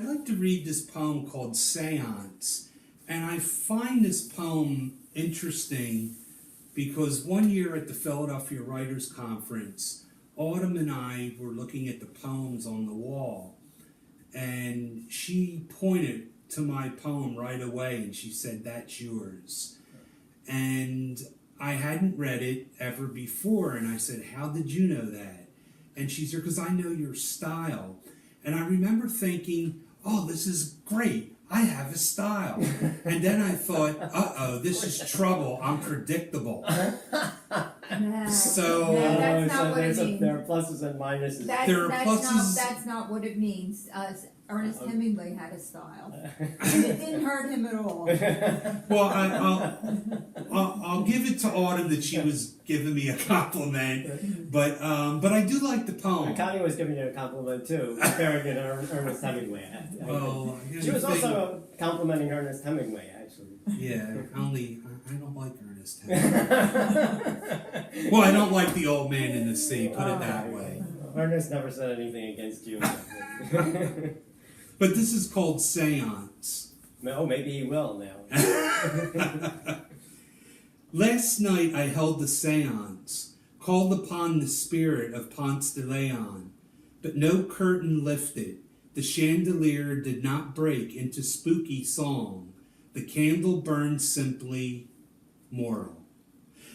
I'd like to read this poem called Seance, and I find this poem interesting because one year at the Philadelphia Writers Conference, Autumn and I were looking at the poems on the wall, and she pointed to my poem right away and she said, "That's yours." And I hadn't read it ever before, and I said, "How did you know that?" And she said, "Because I know your style." And I remember thinking, "Oh, this is great. I have a style." And then I thought, "Uh-oh, this is trouble. I'm predictable." So, that's not what it means. There are pluses and minuses. That's not what it means. Ernest Hemingway had a style, and it didn't hurt him at all. Well, I'll give it to Autumn that she was giving me a compliment, but I do like the poem. Connie was giving you a compliment too, comparing it to Ernest Hemingway. Well, she was also complimenting Ernest Hemingway, actually. Yeah, I don't like Ernest Hemingway. Well, I don't like The Old Man in the Sea. Put it that way. Ernest never said anything against you. But this is called Seance. Oh, maybe he will now. Last night I held the seance, called upon the spirit of Ponce de Leon, but no curtain lifted, the chandelier did not break into spooky song, the candle burned simply moral.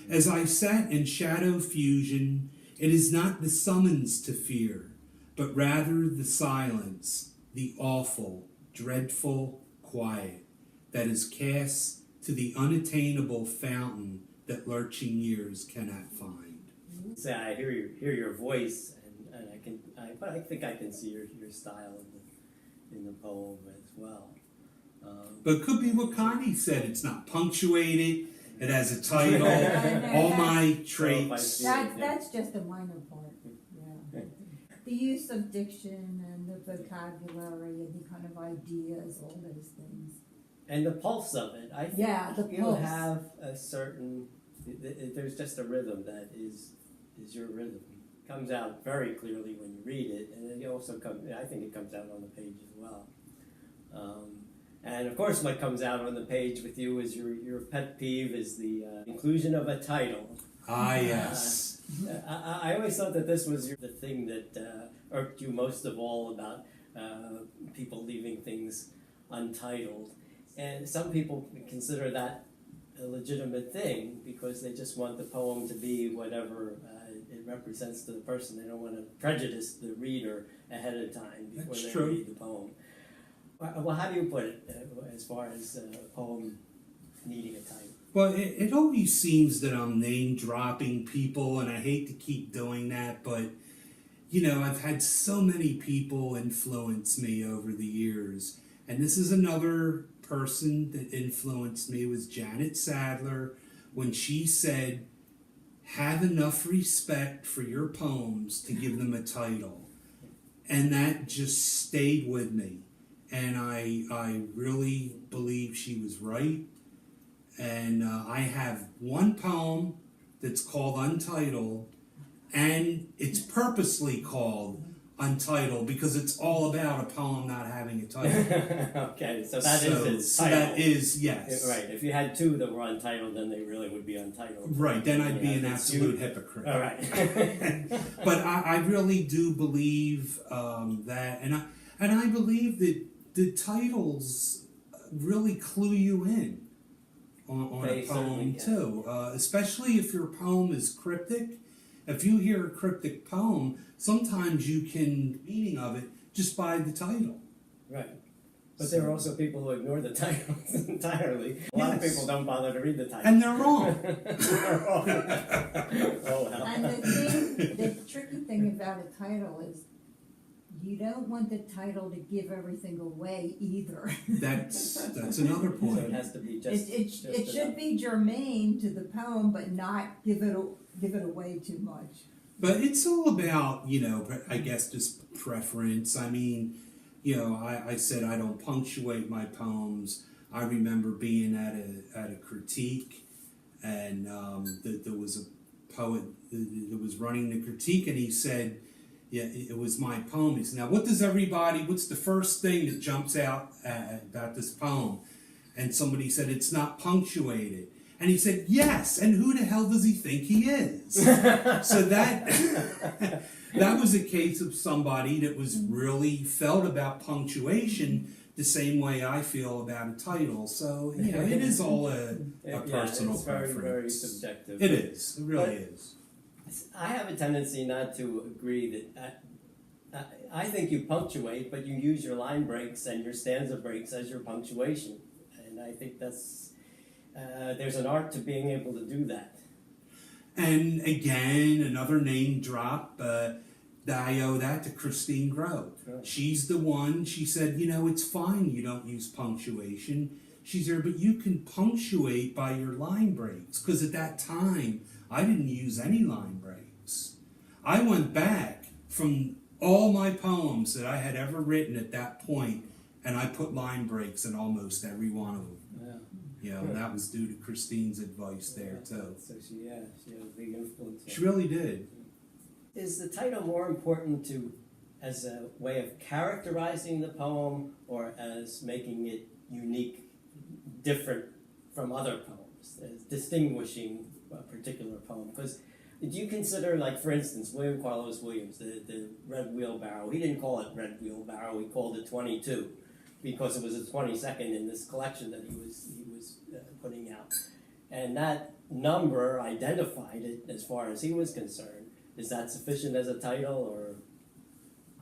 As I sat in shadow fusion, it is not the summons to fear, but rather the silence, the awful, dreadful quiet that is cast to the unattainable fountain that lurching years cannot find. So I hear your voice, and I think I can see your style in the poem as well. But it could be what Connie said. It's not punctuated. It has a title. All my traits. That's just a minor part. Yeah. The use of diction and the vocabulary and the kind of ideas, all those things. And the pulse of it. I think you have a certain. There's just a rhythm that is your rhythm. It comes out very clearly when you read it, and it also comes. I think it comes out on the page as well. And of course, what comes out on the page with you is your pet peeve is the inclusion of a title. Ah, yes. I always thought that this was the thing that irked you most of all about people leaving things untitled. And some people consider that a legitimate thing because they just want the poem to be whatever it represents to the person. They don't want to prejudice the reader ahead of time before they read the poem. Well, how do you put it as far as a poem needing a title? Well, it always seems that I'm name-dropping people, and I hate to keep doing that, but, I've had so many people influence me over the years, and this is another person that influenced me was Janet Sadler when she said, "Have enough respect for your poems to give them a title." And that just stayed with me. And I really believe she was right. And I have one poem that's called Untitled, and it's purposely called Untitled because it's all about a poem not having a title. Okay, so that is its title. That is, yes. Right, if you had two that were untitled, then they really would be untitled. Right, then I'd be an absolute hypocrite. All right. But I really do believe that, and I believe that the titles really clue you in on a poem too, especially if your poem is cryptic. If you hear a cryptic poem, sometimes you can meaning of it just by the title. Right. But there are also people who ignore the titles entirely. A lot of people don't bother to read the title. And they're wrong. They're wrong. Oh, well. And the tricky thing about a title is you don't want the title to give everything away either. That's another point. So it has to be just. It should be germane to the poem, but not give it away too much. But it's all about, I guess just preference. I mean, I said I don't punctuate my poems. I remember being at a critique, and there was a poet that was running the critique, and he said, Yeah, it was my poem. He said, now what's the first thing that jumps out about this poem? And somebody said, it's not punctuated. And he said, yes, and who the hell does he think he is? So that that was a case of somebody that was really felt about punctuation the same way I feel about a title. So, you know, it is all a personal it's very, preference. very subjective. It is. It really is. I have a tendency not to agree that I think you punctuate, but you use your line breaks and your stanza breaks as your punctuation. And I think that's, there's an art to being able to do that. And again, another name drop, I owe that to Christine Grove. Sure. She's the one, she said, you know, it's fine you don't use punctuation. She's there, but you can punctuate by your line breaks. Because at that time, I didn't use any line breaks. I went back from all my poems that I had ever written at that point, and I put line breaks in almost every one of them. Yeah. You know, that was due to Christine's advice there, too. So she had a big influence. She really did. Is the title more important as a way of characterizing the poem or as making it unique, different from other poems, as distinguishing a particular poem? Because do you consider, like, for instance, William Carlos Williams, the Red Wheelbarrow, he didn't call it Red Wheelbarrow, he called it 22 because it was the 22nd in this collection that he was putting out. And that number identified it as far as he was concerned. Is that sufficient as a title, or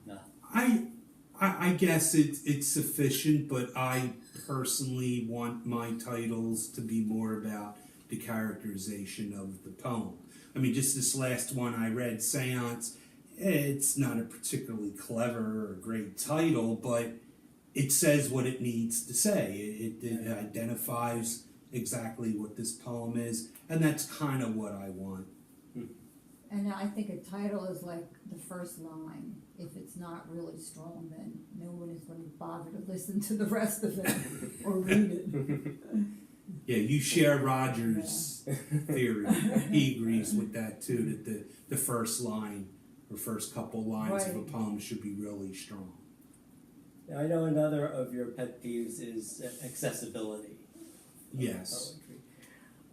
not? I guess it's sufficient, but I personally want my titles to be more about the characterization of the poem. I mean, just this last one I read, Seance, it's not a particularly clever or great title, but it says what it needs to say. It identifies exactly what this poem is, and that's kind of what I want. And I think a title is like the first line. If it's not really strong, then no one is going to bother to listen to the rest of it or read it. Yeah, you share Roger's theory. He agrees with that too, that the first line or first couple lines of a poem should be really strong. Now, I know another of your pet peeves is accessibility. Yes. Poetry,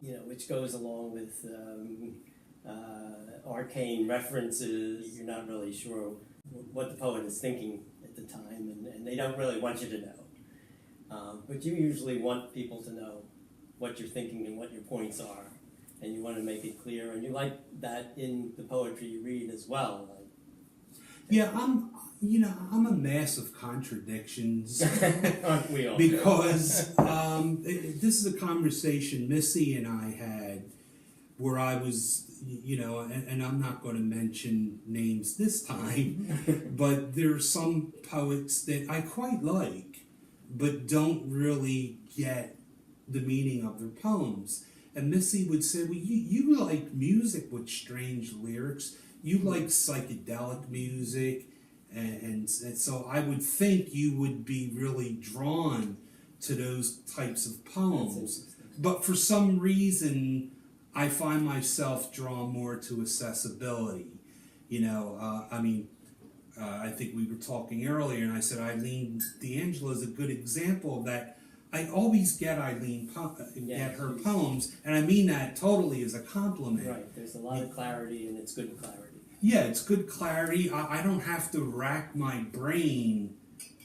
you know, which goes along with arcane references. You're not really sure what the poet is thinking at the time, and they don't really want you to know. But you usually want people to know what you're thinking and what your points are, and you want to make it clear, and you like that in the poetry you read as well. Yeah, I'm a mass of contradictions. Aren't we all? Because this is a conversation Missy and I had where I was, you know, and I'm not going to mention names this time, but there are some poets that I quite like, but don't really get the meaning of their poems. And Missy would say, well, you like music with strange lyrics. You like psychedelic music. And so I would think you would be really drawn to those types of poems. But for some reason, I find myself drawn more to accessibility. You know, I think we were talking earlier, and I said Eileen D'Angelo is a good example of that. I always get get her poems, and I mean that totally as a compliment. Right, there's a lot of clarity, and it's good clarity. Yeah, it's good clarity. I don't have to rack my brain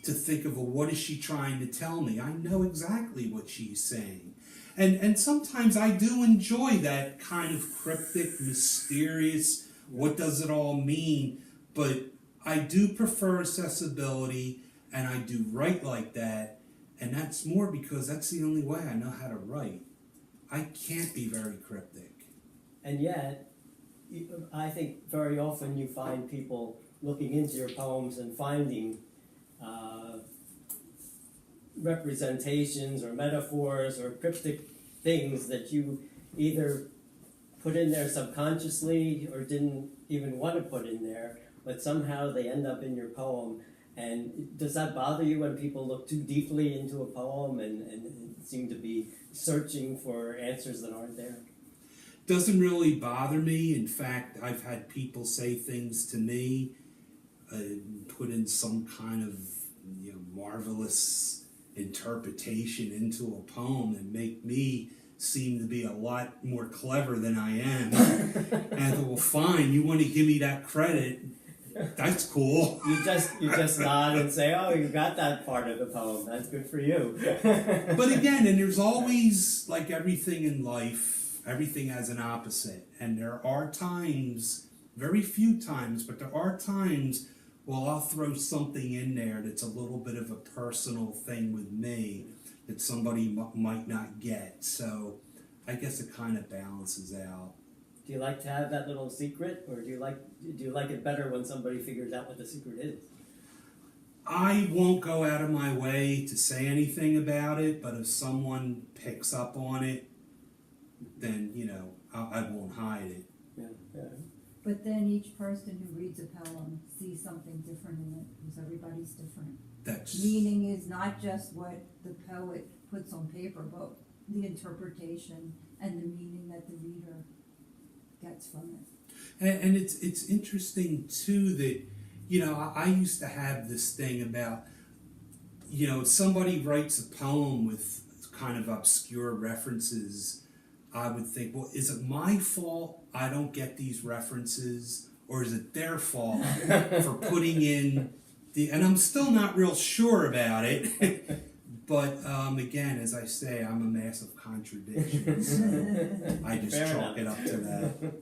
to think of, well, what is she trying to tell me? I know exactly what she's saying. And sometimes I do enjoy that kind of cryptic, mysterious, what does it all mean? But I do prefer accessibility, and I do write like that, and that's more because that's the only way I know how to write. I can't be very cryptic. And yet, I think very often you find people looking into your poems and finding representations or metaphors or cryptic things that you either put in there subconsciously or didn't even want to put in there, but somehow they end up in your poem. And does that bother you when people look too deeply into a poem and seem to be searching for answers that aren't there? Doesn't really bother me. In fact, I've had people say things to me put in some kind of marvelous interpretation into a poem and make me seem to be a lot more clever than I am. And I thought, well, fine, you want to give me that credit, that's cool. You just nod and say, oh, you got that part of the poem, that's good for you. But again, and there's always, like everything in life, everything has an opposite. And there are times, very few times, but there are times, well, I'll throw something in there that's a little bit of a personal thing with me that somebody might not get. So I guess it kind of balances out. Do you like to have that little secret, or do you like it better when somebody figures out what the secret is? I won't go out of my way to say anything about it, but if someone picks up on it, then, I won't hide it. Yeah. But then each person who reads a poem sees something different in it, because everybody's different. Meaning is not just what the poet puts on paper, but the interpretation and the meaning that the reader gets from it. And it's interesting too that, I used to have this thing about, if somebody writes a poem with kind of obscure references, I would think, well, is it my fault I don't get these references, or is it their fault for putting in and I'm still not real sure about it. But again, as I say, I'm a mass of contradictions. So I just chalk it up to that.